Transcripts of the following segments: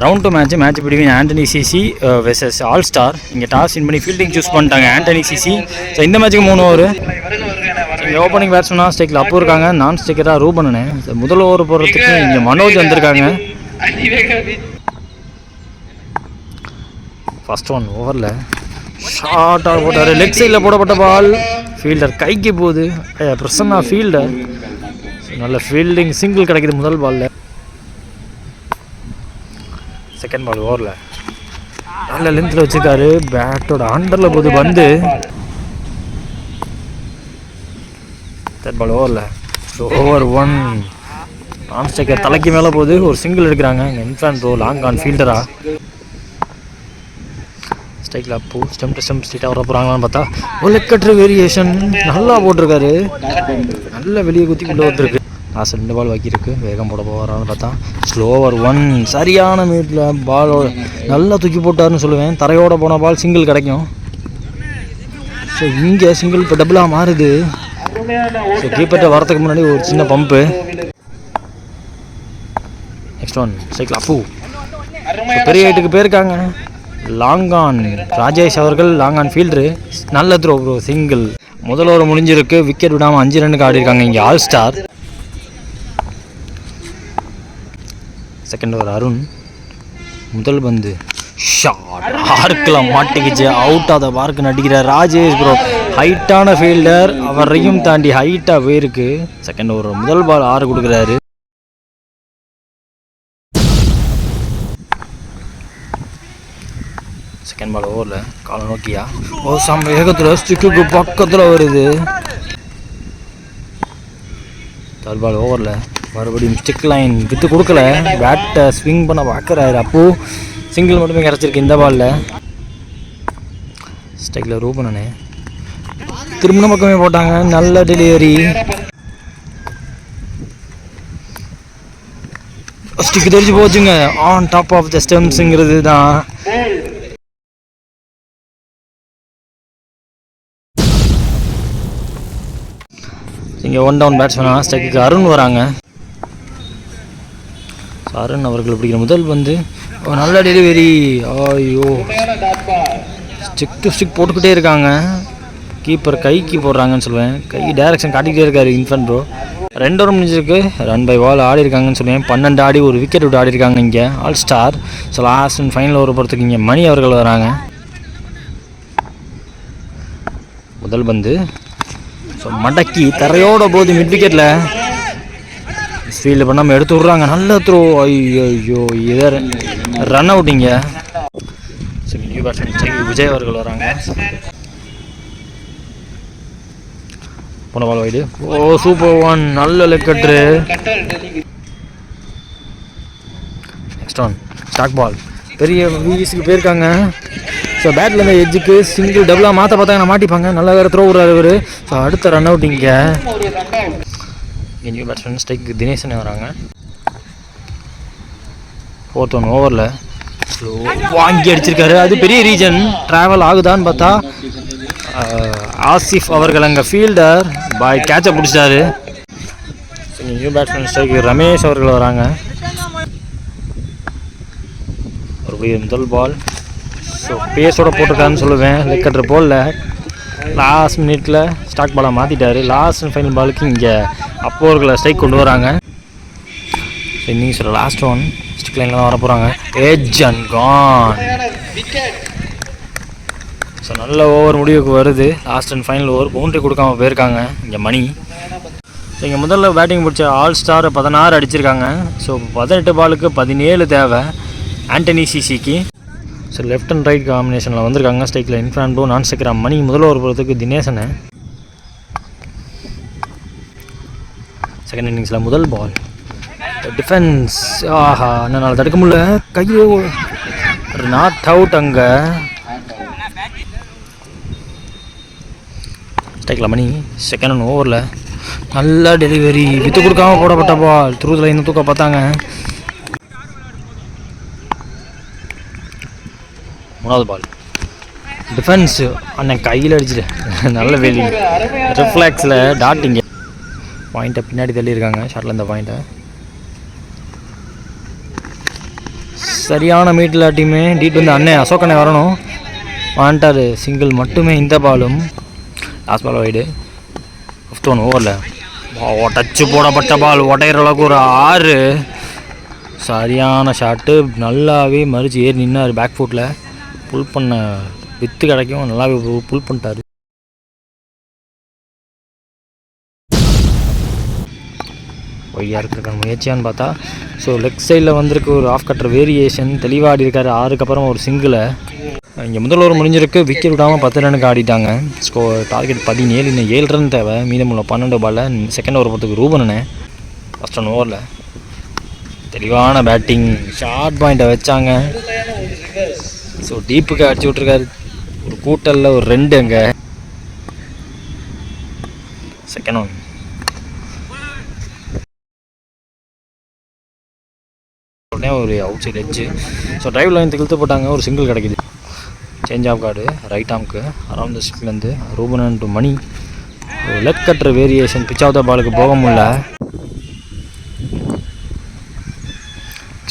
Round 2 match between Antony CC versus all star. இங்கே toss win பண்ணி fielding choose பண்ணிட்டாங்க Antony CC. So இந்த மேட்ச்சுக்கு 3 ஓவர். இங்கே ஓப்பனிங் பேட்ஸ்மேனாக ஸ்டேக்கில் அப்போ இருக்காங்க, நான் ஸ்டேக்கராக ரூபனனே. முதல் ஓவர் போடுறதுக்கு இங்கே மனோஜ் வந்திருக்காங்க. ஃபர்ஸ்ட் ஒன் ஓவரில் ஷார்ட்டாக போட்டார், லெக் சைடில் போடப்பட்ட பால் ஃபீல்டர் கைக்கு போகுது. பிரசன்னா ஃபீல்டர், நல்ல ஃபீல்டிங், சிங்கிள் கிடைக்குது முதல் பாலில். செகண்ட் பால் ஓவரில் நல்ல லென்த்தில் வச்சுருக்காரு, பேட்டோட அண்டரில் போகுது பந்து. தேர்ட் பால் ஓவரில் ஓவர் 1 நான் ஸ்டேக்கர் தலைக்கு மேலே போகுது, ஒரு சிங்கிள் எடுக்கிறாங்க. இங்கே இன்ஃபேண்ட் ப்ரோ லாங் ஆன் ஃபீல்டரா ஸ்ட்ரைக்கில் அப்போ ஸ்டெம் டு ஸ்டெம் ஸ்ட்ரீட்டாக வர போகிறாங்களான்னு பார்த்தா ஒரு லெக்கற்ற வேரியேஷன் நல்லா போட்டிருக்காரு, நல்ல வெளியே குத்தி கொண்டு வந்துருக்கு. லாஸ்ட் 2 பால் பாக்கி இருக்குது, வேகம் போட போகிறான்னு பார்த்தா ஸ்லோவர் 1 சரியான மீட்டில் பால் நல்லா தூக்கி போட்டாருன்னு சொல்லுவேன். தரையோட போன பால் சிங்கிள் கிடைக்கும். ஸோ இங்கே சிங்கிள் இப்போ டபுளாக மாறுது. ஸோ கீப்பர்கிட்ட வரத்துக்கு முன்னாடி ஒரு சின்ன பம்பு. நெக்ஸ்ட் ஒன் ஸ்ட்ரைக்கில் அப்பூ பெரிய ஹைட்டுக்கு போயிருக்காங்க. லாங்கான் ராஜேஷ் அவர்கள் லாங்கான் ஃபீல்டரு, நல்ல த்ரோ ப்ரோ, சிங்கிள். முதல் ஓவர் முடிஞ்சிருக்கு, விக்கெட் விடாமல் 5 ரன்னுக்கு ஆடிருக்காங்க இங்கே all star. Second over Arun, முதல் பந்து ஷாட் ஆர்க்கில் மாட்டிக்கிச்சு, அவுட் ஆஃப் த பார்க்கு நடிக்கிறார் ராஜேஷ் ப்ரோ. ஹைட்டான ஃபீல்டர், அவரையும் தாண்டி ஹைட்டாக போயிருக்கு. செகண்ட் ஓவர் முதல் பால் 6 கொடுக்குறாரு. செகண்ட் பால் ஓவரில் கால நோக்கியா சம் வேகத்தில் ஸ்டிக்கு பக்கத்தில் வருது. தேர்ட் பால் ஓவரில் மறுபடியும் ஸ்டிக் லைன் விட்டு கொடுக்கல, பேட்டை ஸ்விங் பண்ண பார்க்குறாரு. அப்போது சிங்கிள் மட்டுமே கிடச்சிருக்கு இந்த பாலில். ஸ்ட்ரைக்கில் ரூபனனே திரும்பின பக்கமே போட்டாங்க, நல்ல டெலிவரி. ஸ்டிக் தெரிஞ்சு போச்சுங்க, ஆன் டாப் ஆஃப் த ஸ்டெம்ஸுங்கிறது தான். இங்கே 1 டவுன் பேட்ஸ்மேனாக ஸ்ட்ரைக்கு அருண் வராங்க. அருண் அவர்கள் பிடிக்கிற முதல் பந்து நல்ல டெலிவரி. ஐயோ, ஸ்டிக் டு ஸ்டிக் போட்டுக்கிட்டே இருக்காங்க. கீப்பர் கைக்கு போடுறாங்கன்னு சொல்லுவேன், கை டைரக்ஷன் காட்டிக்கிட்டே இருக்காரு இன்ஃபேண்ட் ப்ரோ. 2 ஓவர் முடிஞ்சிருக்கு, ரன் பை பால் ஆடி இருக்காங்கன்னு சொல்லுவேன். 12 ஆடி ஒரு விக்கெட் விட்டு ஆடி இருக்காங்க இங்கே all star. So last and final over போகிறதுக்கு இங்கே மணி அவர்கள் வராங்க. முதல் பந்து ஸோ மடக்கி தரையோட போது மிட் விக்கெட்டில் ஃபீல்டு பண்ணாமல் எடுத்து விட்றாங்க, நல்ல த்ரோ. ஐயோ, இதை ரன் அவுட்டிங்க. சரி, நியூ பேட்ஸ்மேன் விஜய் அவர்கள் வராங்க. போன பால் வைடு, ஓ சூப்பர் 1, நல்ல லெக்கட்ரு. நெக்ஸ்ட் ஒன் ஸ்டாக் பால், பெரிய விசிக்கு போயிருக்காங்க. ஸோ பேட்லேருந்து எட்ஜுக்கு சிங்கிள் டபுளாக மாற்ற பார்த்தாங்கன்னா மாட்டிப்பாங்க, நல்லா வேறு த்ரோ விட்றாரு இவர். ஸோ அடுத்த ரன் அவுட்டிங்க. நியூ பேட்ஸ்மேன் ஸ்ட்ரைக் தினேசனே வராங்க. 4th ஒன் ஓவரில் ஸ்லோ வாங்கி அடிச்சிருக்காரு, அது பெரிய ரீஜன் ட்ராவல் ஆகுதான்னு பார்த்தா ஆசிஃப் அவர்கள் அங்கே ஃபீல்டர் பாய் கேட்சை பிடிச்சிட்டாரு. நியூ பேட்ஸ்மேன் ஸ்ட்ரைக் ரமேஷ் அவர்கள் வராங்க. ஒரு முதல் பால் ஸோ பேஸோட போட்டிருக்காருன்னு சொல்லுவேன். லெக்கட்ரு போலில் லாஸ்ட் மினிட்ல ஸ்டாக் பாலாக மாற்றிட்டாரு. லாஸ்ட் அண்ட் ஃபைனல் பாலுக்கு இங்கே அப்போர்களை ஸ்ட்ரைக் கொண்டு வராங்க. ஸோ இன்னிங்ஸோட லாஸ்ட் ஒன் ஸ்டிக் லைன்லாம் வர போகிறாங்க. Edge and gone. ஸோ நல்ல ஓவர் முடிவுக்கு வருது. Last and final over boundary கொடுக்காம போயிருக்காங்க இங்கே மணி. ஸோ இங்கே முதல்ல பேட்டிங் பிடிச்ச ஆல் ஸ்டார் 16 அடிச்சிருக்காங்க. ஸோ 18 பாலுக்கு 17 தேவை ஆண்டனி சிசிக்கு. ஸோ லெஃப்ட் அண்ட் ரைட் காம்பினேஷனில் வந்திருக்காங்க. ஸ்ட்ரைக்கில் இன்ஃபேண்ட் ப்ரோ, நான் ஸ்டேக்கர் மணி. முதல் ஓவர் போகிறதுக்கு தினேசனை. செகண்ட் இன்னிங்ஸில் முதல் பால் டிஃபென்ஸ், ஆஹா என்னால் தடுக்க முடியல, கையோ நாட் அவுட். அங்கே ஸ்ட்ரைக்கில் மணி. செகண்ட் ஒன் ஓவரில் நல்ல டெலிவரி, வித்து கொடுக்காம போடப்பட்ட பால் த்ரூ லைன் தூக்க பார்த்தாங்க. 3வது பால் டிஃபென்ஸ், அண்ணன் கையில் அடிச்சுட்டு நல்ல வெளி ரிஃப்ளாக்ஸில் டாட்டிங்க. பாயிண்ட்டை பின்னாடி தள்ளியிருக்காங்க ஷார்ட்டில். இந்த பாயிண்ட்டை சரியான மீட் இல்லாட்டியுமே டீட் வந்து அண்ணே அசோக்கண்ணே வரணும் வாண்டார். சிங்கிள் மட்டுமே இந்த பாலும். Last ball wide. 51 ஓவரில் டச்சு போடப்பட்ட பால் உடையிற அளவுக்கு ஒரு 6. சரியான ஷாட்டு. நல்லாவே மறிச்சு ஏறி நின்னார். பேக் ஃபுட்டில் புல் பண்ண வித்து கிடைக்கும். நல்லாவே புல் பண்ணிட்டார். ஒய்யா இருக்கிற முயற்சியான்னு பார்த்தா ஸோ லெக் சைடில் வந்திருக்கு ஒரு ஆஃப் கட்டர் வேரியேஷன். தெளிவாடி இருக்கார். 6க்கு அப்புறம் ஒரு சிங்கிளை. இங்கே முதல் ஓவர் முடிஞ்சிருக்கு. விக்கெட் விடாமல் 10 ரனுக்கு ஆடிட்டாங்க. டார்கெட் 17. இன்னும் 7 ரன் தேவை. மீதமுள்ள 12 பாலில் செகண்ட் ஓவர் போகிறதுக்கு ரூபனே ஃபஸ்ட் 1 ஓவரில் தெளிவான பேட்டிங். ஷார்ட் பாயிண்ட்டை வச்சாங்க. ஸோ டீப்புக்கு அடிச்சு விட்ருக்காரு. ஒரு கூட்டலில் ஒரு 2 அங்கே. Second one. உடனே ஒரு outside edge. So drive line இழுத்து போட்டாங்க. ஒரு சிங்கிள் கிடைக்குது. சேஞ்ச் ஆஃப் கார்டு ரைட் ஆம்க்கு அரௌண்ட் த ஸ்டிக்லேருந்து ரூபன் டு மணி. லெக் கட்டுற வேரியேஷன். பிச் ஆஃப் த பாலுக்கு போக முடியல.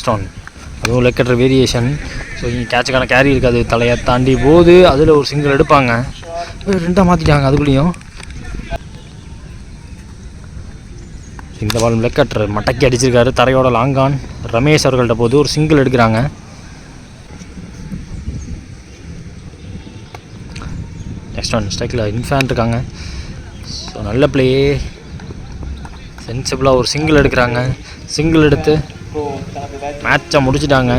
ஸ்டோன் அதுவும் லெக் கட்டுற வேரியேஷன். ஸோ இங்கே கேட்சுக்கான கேரி இருக்காது. தலையை தாண்டி போகுது. அதில் ஒரு சிங்கிள் எடுப்பாங்க. 2 மாற்றிட்டாங்க அதுக்குள்ளேயும். இந்த பால் லெக் கட்டுற மடக்கி அடிச்சிருக்காரு. தரையோட லாங் ஆன். ரமேஷ் அவர்கள்ட்ட போது ஒரு சிங்கிள் எடுக்கிறாங்க. நெக்ஸ்ட் ஒன் ஸ்ட்ரைக்கில் இன்ஃபேன் இருக்காங்க. ஸோ நல்ல பிளேயே. சென்சிபிளாக ஒரு சிங்கிள் எடுக்கிறாங்க. சிங்கிள் எடுத்து மேட்சை முடிச்சுட்டாங்க.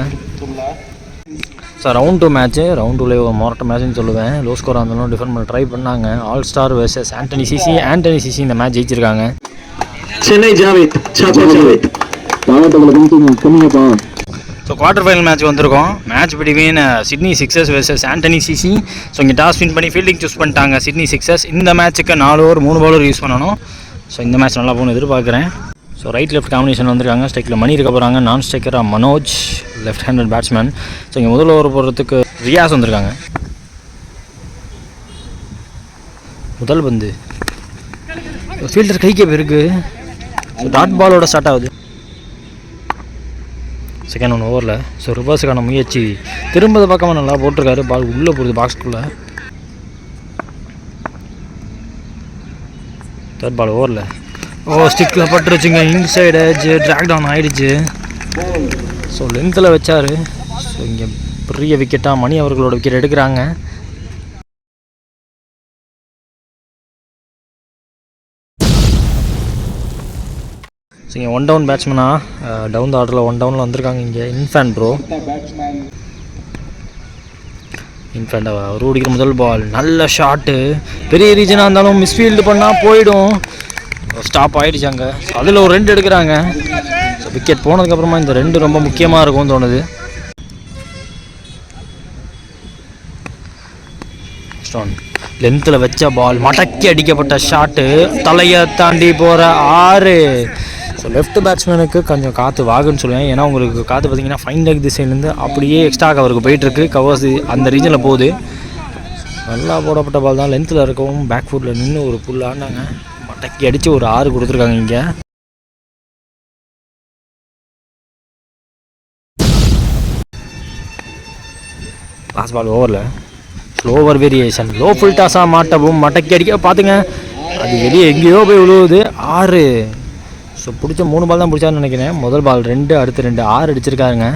So round 2 match. ரவுண்ட் 2ல ஒரு மொரட்ட மேட்ச்னு சொல்லுவேன். லோ ஸ்கோராக இருந்தாலும் டிஃபெண்ட் பண்ண ட்ரை பண்ணாங்க. All star versus Antony CC. Antony CC இந்த மேட்ச் ஜெயிச்சிருக்காங்க. Chennai Javed so quarter final match வந்திருக்கோம். Match between Sydney Sixers versus Antony CC. So இங்கே டாஸ் வின் பண்ணி ஃபீல்டிங் சூஸ் பண்ணிட்டாங்க சிட்னி சிக்ஸர்ஸ். இந்த மேட்ச்சுக்கு 4 ஓவர் 3 பவுலர் யூஸ் பண்ணணும். ஸோ இந்த மேட்ச் நல்லா போகணும் எதிர்பார்க்குறேன். ஸோ ரைட் லெஃப்ட் காம்பினேஷன் வந்திருக்காங்க. ஸ்ட்ரைக்கில் மணி இருக்க போகிறாங்க. நான் ஸ்ட்ரைக்கராக Manoj left handed batsman. So இங்கே முதல் ஓவர் போடுறதுக்கு ரியாஸ் வந்திருக்காங்க. முதல் பந்து ஃபீல்டர் கைக்கு போயிருக்கு. ஸோ டாட் பாலோட ஸ்டார்ட் ஆகுது. செகண்ட் 1 ஓவரில் ஸோ ரிவர்ஸுக்கான முயற்சி. திரும்பத பக்கமாக நல்லா போட்டிருக்காரு. பால் உள்ளே போகுது பாக்ஸ்குள்ளே. தேர்ட் பால் ஓவரில் ஸ்டிக்கில் பட்டுருச்சுங்க. இன்சைடு எட்ஜ் ட்ராக் டவுன் ஆகிடுச்சு. ஸோ லென்த்தில் வச்சார். ஸோ இங்கே பெரிய விக்கெட்டாக மணி அவர்களோட விக்கெட் எடுக்கிறாங்க. ஸோ இங்கே 1 டவுன் பேட்ஸ்மேனாக டவுன் த ஆர்டரில் 1 டவுனில் வந்திருக்காங்க. இங்கே இன்ஃபேன் ப்ரோ. இன்ஃபேண்ட் அவர் ஓடிக்கிற முதல் பால் நல்ல ஷாட்டு. பெரிய ரீஜனாக இருந்தாலும் மிஸ்ஃபீல்டு பண்ணால் போயிடும். ஸ்டாப் ஆகிடுச்சு அங்கே. அதில் ஒரு 2 எடுக்கிறாங்க. ஸோ விக்கெட் போனதுக்கப்புறமா இந்த 2 ரொம்ப முக்கியமாக இருக்கும்னு தோணுது. ஸ்டோன் லென்த்தில் வச்ச பால் மடக்கி அடிக்கப்பட்ட ஷாட்டு. தலையை தாண்டி போகிற 6. ஸோ லெஃப்ட் பேட்ஸ்மேனுக்கு கொஞ்சம் காற்று வாகுன்னு சொல்லுவேன். ஏன்னா உங்களுக்கு காற்று பார்த்தீங்கன்னா ஃபைன் லெக் திசையிலேருந்து அப்படியே எக்ஸ்ட்ரா கவருக்கு போயிட்டுருக்கு. கவர்ஸ் அந்த ரீஜனில் போகுது. நல்லா போடப்பட்ட பால் தான். லென்த்தில் இருக்கவும் பேக் ஃபுட்டில் நின்று ஒரு புல் ஆடினாங்க. மடக்கி அடித்து ஒரு 6 கொடுத்துருக்காங்க. இங்கே லாஸ்ட் பால் ஓவரில் ஸ்லோவர் வேரியேஷன். லோ ஃபுல் டாஸாக மாட்டவும் மடக்கி அடிக்க பார்த்துங்க. அது வெளியே எங்கேயோ போய் விழுவுது. 6. ஸோ பிடிச்ச 3 பால் தான் பிடிச்சாருன்னு நினைக்கிறேன். முதல் பால் 2, அடுத்து 2 6 அடிச்சிருக்காருங்க.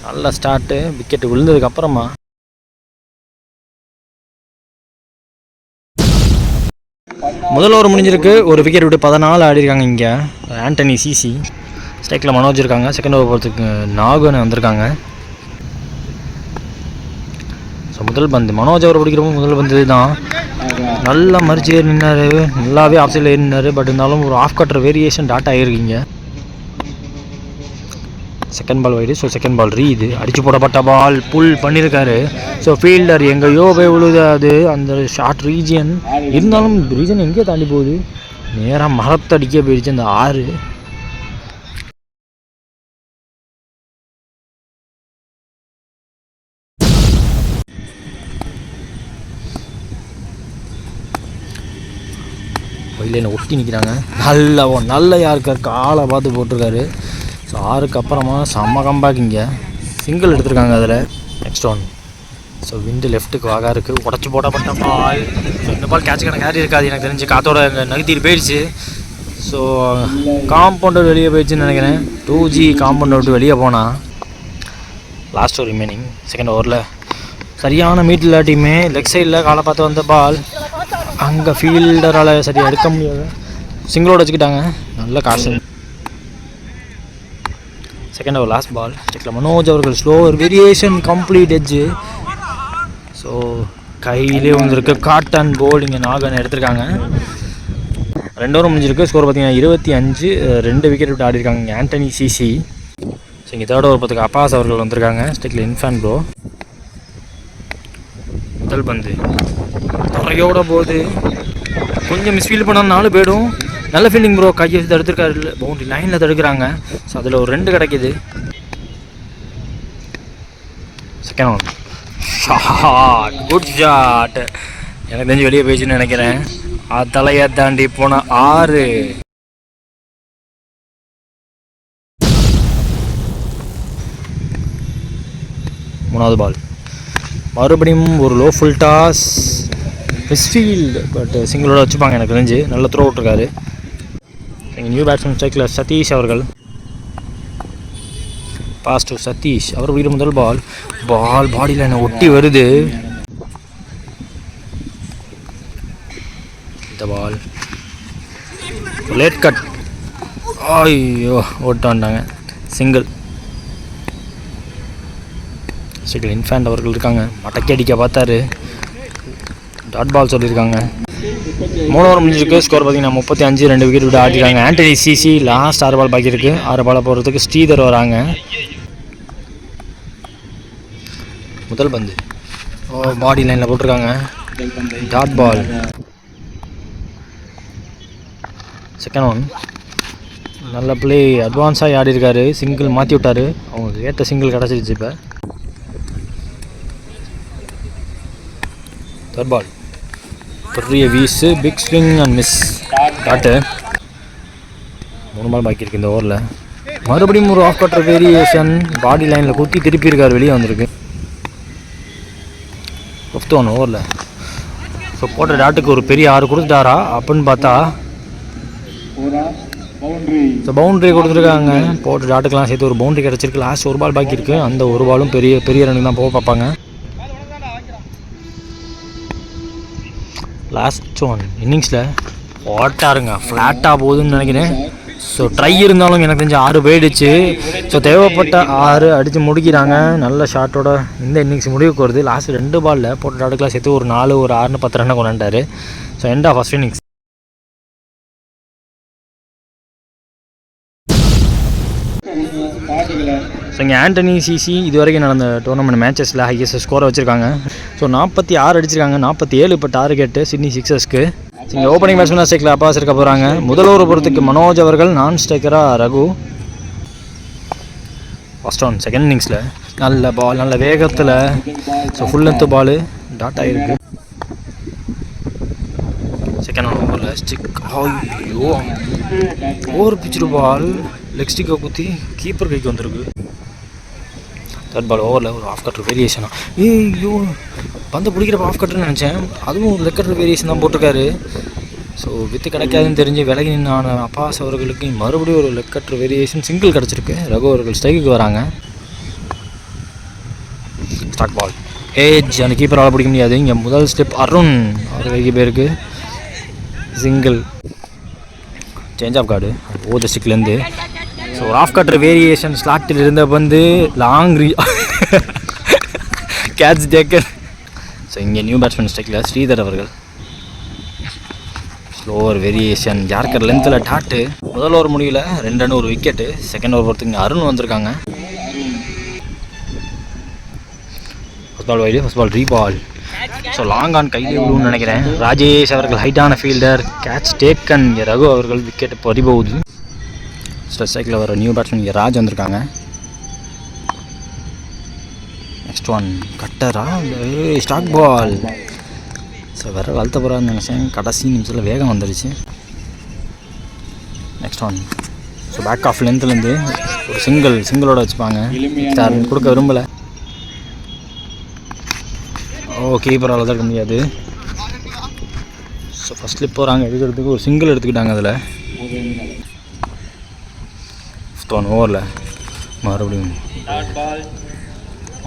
நல்ல ஸ்டார்ட்டு. விக்கெட்டு விழுந்ததுக்கப்புறமா முதல் ஓவர் முடிஞ்சிருக்கு. ஒரு விக்கெட் விட்டு 14 ஆடிருக்காங்க. இங்கே ஆண்டனி சிசி. ஸ்ட்ரைக்கில் மனோஜ் இருக்காங்க. செகண்ட் ஓவர் போகிறதுக்கு நாகன் வந்திருக்காங்க. ஸோ முதல் பந்து மனோஜ் அவர் பிடிக்கிறப்போ முதல் பந்து தான். நல்லா மறிச்சு ஏறி நின்னார். நல்லாவே ஆஃப் சைடில் ஏறி நின்னார். பட் இருந்தாலும் ஒரு ஆஃப் கட்டர் வேரியேஷன் டாட் ஆகிருக்கீங்க. Second ball wide. So second ball இது அடித்து போடப்பட்ட பால் புல் பண்ணியிருக்காரு. ஸோ ஃபீல்டர் எங்கேயோ போய் விழுதாது அந்த ஷார்ட் ரீஜியன். இருந்தாலும் ரீஜன் எங்கேயோ தாண்டி போகுது. நேராக மரத்தடிக்க போயிடுச்சு அந்த 6. வயலில் ஒட்டி நிற்கிறாங்க. நல்ல யாருக்கு காலை பார்த்து போட்டிருக்காரு. ஸோ 6க்கு அப்புறமா செம்ம கம்பேக். இங்கே சிங்கிள் எடுத்திருக்காங்க அதில். Next one. ஸோ விண்டு லெஃப்ட்டுக்கு வாகா இருக்குது, உடச்சி போடப்பட்ட பால். ஸோ இந்த பால் கேட்சுக்கான கேரி இருக்காது எனக்கு தெரிஞ்சு, காற்றோட நகர்த்திட்டு போயிடுச்சு. ஸோ காம்பவுண்டர் வெளியே போயிடுச்சுன்னு நினைக்கிறேன். 2G காம்பவுண்டர் விட்டு வெளியே போனால். லாஸ்ட் ஓவர் ரிமைனிங் செகண்ட் ஓவரில் சரியான மீட் இல்லாட்டியுமே லெக் சைடில் காலை பார்த்து வந்த பால் அங்கே ஃபீல்டரால் சரியாக எடுக்க முடியாது, சிங்கிளோட வச்சுக்கிட்டாங்க. நல்ல காசு. Second over last ball. ஸ்டிக்கில் மனோஜ் அவர்கள் slower variation complete edge. So கையிலே வந்துருக்கு. காட்டன் போல் இங்கே நாகன் எடுத்திருக்காங்க. 2 ஓவர் முடிஞ்சிருக்கு. ஸ்கோர் பார்த்தீங்கன்னா 25, 2 விக்கெட் விட்டு ஆடிருக்காங்க இங்கே ஆண்டனி சிசி. ஸோ இங்கே தேர்ட் ஓவர் பார்த்துக்கு அப்பாஸ் அவர்கள் வந்திருக்காங்க. ஸ்டிக்கில் இன்ஃபேன் ப்ரோ. முதல் பந்து தரையோட போகுது, கொஞ்சம் மிஸ்ஃபீல் பண்ணால் 4 போய்டும். நல்ல ஃபீல்டிங் ப்ரோ, கையை தடுத்துருக்காரு, பவுண்டரி லைனில் தடுக்கிறாங்க. ஸோ அதில் ஒரு 2 கிடைக்கிது. Second one shot, good shot. எனக்கு தெரிஞ்சு வெளியே போயிடுச்சுன்னு நினைக்கிறேன். தலையை தாண்டி போன 6. மூணாவது பால் மறுபடியும் ஒரு low full toss, misfield, but சிங்கிளோட வச்சுப்பாங்க எனக்கு தெரிஞ்சு. நல்ல த்ரோ விட்டுருக்காரு. எங்கள் நியூ பேட்ஸ்மேன் ஸ்ட்ரைக்கில் சதீஷ் அவர்கள். பாஸ் டு சதீஷ் அவர் வீடு. முதல் பால் பாடியில் என்ன ஒட்டி வருது. இந்த பால் லேட் கட். ஐயோ ஓட்டு வந்தாங்க. சிங்கிள். ஸ்ட்ரைக்கில் இன்ஃபேண்ட் அவர்கள் இருக்காங்க. மடக்கி அடிக்க பார்த்தாரு, டாட் பால் சொல்லியிருக்காங்க. 3 ஓவர் முடிஞ்சிருக்கு. ஸ்கோர் பார்த்தீங்கன்னா 35, 2 விக்கெட் விட்டு ஆடிருக்காங்க ஆண்டனி சிசி. லாஸ்ட் 6 பால் பாக்கி இருக்குது. 6 பாலை போகிறதுக்கு ஸ்ரீதர் வராங்க. முதல் பந்து பாடி லைனில் போட்டிருக்காங்க, டாட் பால். செகண்ட் ஒன் நல்ல பிளே, அட்வான்ஸாக ஆடிருக்காரு. சிங்கிள் மாற்றி விட்டார், அவங்க ஏற்ற சிங்கிள் கிடச்சிருச்சு. இப்போ தேர்ட் பால் பெரிய வீஸு, big swing and miss. Dot. 3 ball பாக்கி இருக்குது இந்த ஓவரில். மறுபடியும் ஒரு ஆஃப் கட்டர் வேரியேஷன், பாடி லைனில் குத்தி திருப்பி இருக்கார், வெளியே வந்திருக்கு. 5th ஒன் ஓவரில். ஸோ போட்ட டாட்டுக்கு ஒரு பெரிய 6 கொடுத்துட்டாரா அப்படின்னு பார்த்தா, ஸோ பவுண்ட்ரி கொடுத்துருக்காங்க. போட்ட டாட்டுக்கெலாம் சேர்த்து ஒரு பவுண்ட்ரி கிடச்சிருக்கு. லாஸ்ட் 1 பால் பாக்கி இருக்குது. அந்த 1 பாலும் பெரிய பெரிய ரன்னுக்கு தான் போக பார்ப்பாங்க. லாஸ்ட் ஒன் இன்னிங்ஸில் ஓட்டாருங்க, ஃப்ளாட்டாக போகுதுன்னு நினைக்கிறேன். ஸோ ட்ரை இருந்தாலும் எனக்கு தெரிஞ்சு 6 போயிடுச்சு. ஸோ தேவைப்பட்ட 6 அடித்து முடிக்கிறாங்க. நல்ல ஷாட்டோட இந்த இன்னிங்ஸ் முடிவுக்கு வருது. லாஸ்ட் 2 பாலில் போட்ட டாட்டுக்கெலாம் சேர்த்து ஒரு 4, ஒரு 6ன்னு 10 ரன்னை கொண்டாண்டார். So end of first innings. So இங்கே ஆண்டனி சிசி இது வரைக்கும் நடந்த டோர்னமெண்ட் மேட்சஸில் ஹையஸ்ட் ஸ்கோரை வச்சுருக்காங்க. ஸோ 46 அடிச்சிருக்காங்க, 47 இப்போ டார்கெட்டு சிட்னி சிக்ஸர்ஸ்க்கு. இங்கே ஓப்பனிங் பேட்ஸ்மேனாக ஸ்ட்ரைக்கில் அப்பாஸ் இருக்க போகிறாங்க. முதல் ஓவர் பொறுத்துக்கு மனோஜ் அவர்கள், நான் ஸ்ட்ரைக்கராக ரகு. ஃபர்ஸ்ட் ஒன் செகண்ட் இன்னிங்ஸில் நல்ல பால், நல்ல வேகத்தில். So full length ball dot ஆகிருக்கு. செகண்ட் ஓவரில் ஸ்டிக், ஐயோ ஓவர் பிச்சுடு பால், லெக் ஸ்டிக்கை குத்தி கீப்பர் கைக்கு வந்திருக்கு. தேர்ட் பால் ஓவரில் ஒரு ஆஃப் கட்டர் வேரியேஷனாக, ஐயோ பந்து பிடிக்கிறப்ப ஆஃப் கட்டர்னு நினச்சேன், அதுவும் லெக் கட்டர் வேரியேஷன் தான் போட்டிருக்காரு. ஸோ வித்து கிடைக்காதுன்னு தெரிஞ்சு விலகி நின்னான அப்பாஸ் அவர்களுக்கு மறுபடியும் ஒரு லெக் கட்டர் வேரியேஷன் சிங்கிள் கிடச்சிருக்கு. ரகு அவர்கள் ஸ்ட்ரைக்குக்கு வராங்க. ஸ்டாக் பால் ஏஜ், அந்த கீப்பரால் பிடிக்க முடியாது. இங்கே முதல் ஸ்டெப் அருண் அவர் கைக்கு பேருக்கு சிங்கிள். சேஞ்ச் ஆஃப் கார்டு ஓத ஸ்டிக்லேருந்து. ஸோ ஒரு ஆஃப் கட்டர் வேரியேஷன் ஸ்லாட்டில் இருந்த வந்து லாங் கேட்ச் டேக்கர். ஸோ இங்கே நியூ பேட்ஸ்மேன் ஸ்ட்ரைக்கில் ஸ்ரீதர் அவர்கள். ஸ்லோவர் வேரியேஷன் யார்கர் லென்த்தில் டாட்டு. முதல் ஓவர் முடியல 2 ரன் ஒரு விக்கெட்டு. செகண்ட் ஓவர் பொறுத்துங்க அருண் வந்திருக்காங்க. First ball wide, first ball ரீபால். ஸோ லாங் ஆன் கையிலே விழுன்னு நினைக்கிறேன். ராஜேஷ் அவர்கள் ஹைட்டான ஃபீல்டர், கேட்ச் டேக்கன். இங்கே ரகு அவர்கள் விக்கெட் பறிபோகுது. ஸ்ட்ரைக்கில் வர நியூ பேட்ஸ்மேன் இங்கே ராஜ் வந்திருக்காங்க. நெக்ஸ்ட் ஒன் கட்டரா, ஸ்டாக் பால். ஸோ வேறு வளர்த்த போகிறான்னு நினச்சேன், கடைசி நிமிஷத்தில் வேகம் வந்துருச்சு. Next one so back of லென்த்லேருந்து ஒரு சிங்கிளோட வச்சுப்பாங்க. யாரும் கொடுக்க விரும்பலை. கீப்பரால் தான் முடியாது. ஸோ ஃபஸ்ட் ஸ்லிப் போகிறாங்க எடுக்கிறதுக்கு. ஒரு சிங்கிள் எடுத்துக்கிட்டாங்க. அதில் 1 ஓவரில் மறுபடியும்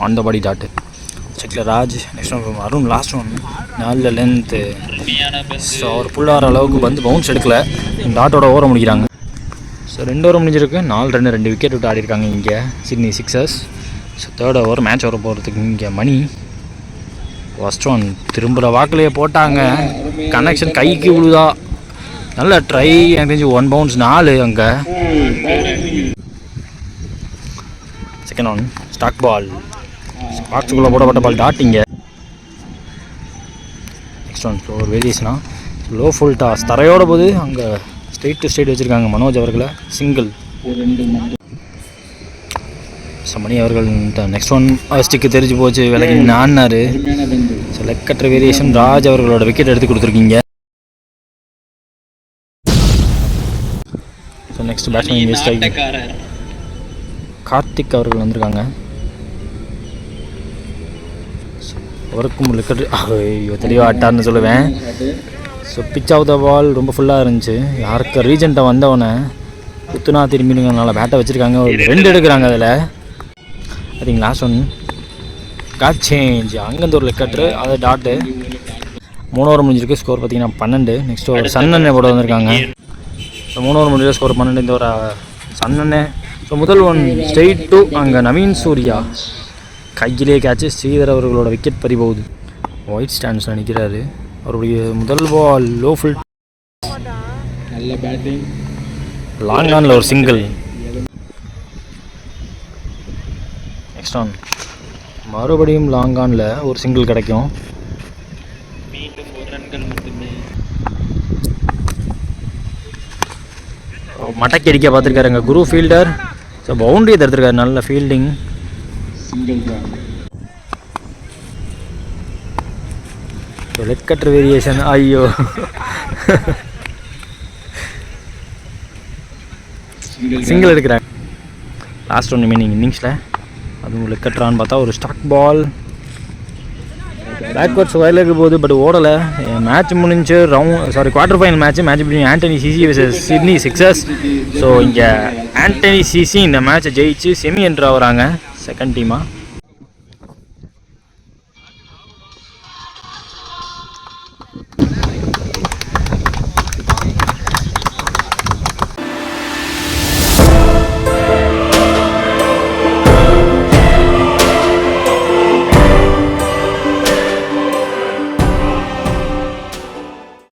ஆன் த பாடி டாட்டு. செக்கில் Raj. Next one Arun. Last one 4 length. So அவர் புல்லாகிற அளவுக்கு வந்து பவுன்ஸ் எடுக்கலை. டாட்டோட ஓவரை முடிக்கிறாங்க. ஸோ 2 ஓவர் முடிஞ்சிருக்கு. 4 ரன் 2 விக்கெட் விட்டு ஆடிருக்காங்க இங்கே Sydney sixers. So 3rd over match வர போகிறதுக்கு இங்கே மணி. ஃபஸ்ட் ஒன் திரும்புகிற வாக்கிலேயே போட்டாங்க. கனெக்ஷன் கைக்கு விழுதா. நல்ல ட்ரை. எனக்கு தெரிஞ்சு 1 பவுன்ஸ் 4 அங்கே. செகண்ட் ஒன் ஸ்டாக் பால். பாக்ஸுக்குள்ளே போடப்பட்ட பால் டாட்டிங்க. நெக்ஸ்ட் ஒன் ஒரு வேரியேஷனா லோ ஃபுல் டாஸ் தரையோட போது அங்கே ஸ்ட்ரெயிட் டு ஸ்ட்ரெயிட் வச்சுருக்காங்க மனோஜ் அவர்களை. சிங்கிள். ஸோ மணி அவர்கள் நெக்ஸ்ட் ஒன் ஸ்டிக்கு தெரிஞ்சு போச்சு. விலகி நான்னாரு. ஸோ லெக்கற்ற வேரியேஷன். ராஜ் அவர்களோட விக்கெட் எடுத்து கொடுத்துருக்கீங்க. ஸோ நெக்ஸ்ட் பேட்ஸ்மேன் வேஸ்ட் ஆகி கார்த்திக் அவர்கள் வந்திருக்காங்க. அவருக்கும் விக்கெட் தெளிவாக ஆட்டார்னு சொல்லுவேன். ஸோ பிச் ஆஃப் த பால் ரொம்ப ஃபுல்லாக இருந்துச்சு. யாருக்கு ரீஜெண்டாக வந்தவனை குத்துனா திரும்பினுங்கனால பேட்டை வச்சுருக்காங்க. ஒரு 2 எடுக்கிறாங்க. அதில் I think last one got change. அங்கேருந்து ஒரு லெக்கட்ரு அது டாட்டு. 3 ஓவர் முடிஞ்சிருக்கு. ஸ்கோர் பார்த்தீங்கன்னா 12. நெக்ஸ்ட் ஒரு சன்னண்ணே போட வந்திருக்காங்க. ஸோ 3 ஓவர் முடிஞ்ச ஸ்கோர் 12. இந்த ஒரு சன்னண்ணே. ஸோ முதல் ஒன் ஸ்ட்ரெயிட் டு அங்கே நவீன் சூர்யா கையிலே கேட்சு. ஸ்ரீதர் அவர்களோட விக்கெட் பறி போகுது. ஒயிட் ஸ்டாண்ட்ஸில் நிற்கிறாரு. அவருடைய முதல் பால் லோ ஃபுல். நல்ல பேட்டிங். லாங் ஆனில் ஒரு சிங்கிள். நெக்ஸ்ட் ஆன் மறுபடியும் லாங் ஆனில் ஒரு சிங்கிள் கிடைக்கும். மடக்கி அடிக்க பார்த்துருக்காருங்க குரு ஃபீல்டர். ஸோ பவுண்டரி தடுத்துருக்காரு. நல்ல ஃபீல்டிங். Leg cutter variation. ஐயோ சிங்கிள் எடுக்கிறாங்க. லாஸ்ட் ஒன் ரிமைனிங் இன்னிங்ஸில் அதுவும் லெக் கட்டுறான்னு பார்த்தா ஒரு ஸ்டாக் பால் பேக்வர்ட்ஸ் வயலுக்கு போகுது. பட் ஓடலை. மேட்ச் முடிஞ்சு quarter final match between Antony CC versus Sydney sixers. So இங்கே ஆண்டனி சிசி இந்த மேட்ச்சை ஜெயிச்சு செமி என்ட்ரு ஆகுறாங்க செகண்ட் டீமாக.